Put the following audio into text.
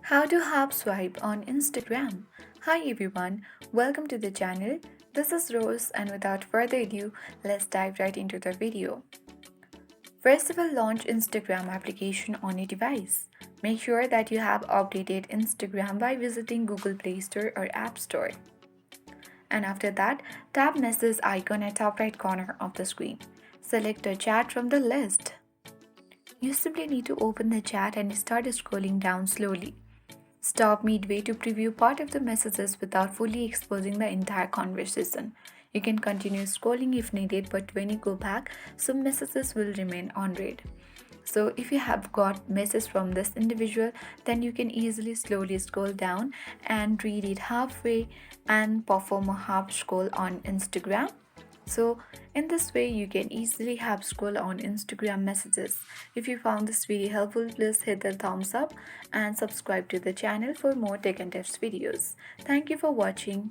How to hop swipe on Instagram. Hi everyone, welcome to the channel. This is Rose, and without further ado, let's dive right into the video. First of all, launch Instagram application on your device. Make sure that you have updated Instagram by visiting Google Play Store or App Store. And after that, tap message icon at top right corner of the screen. Select a chat from the list. You simply need to open the chat and start scrolling down slowly. Stop midway to preview part of the messages without fully exposing the entire conversation. You can continue scrolling if needed, but when you go back, some messages will remain unread. So if you have got message from this individual, then you can easily slowly scroll down and read it halfway and perform a half scroll on Instagram. So in this way, you can easily have scroll on Instagram messages. If you found this video helpful, please hit the thumbs up and subscribe to the channel for more tech and tips videos. Thank you for watching.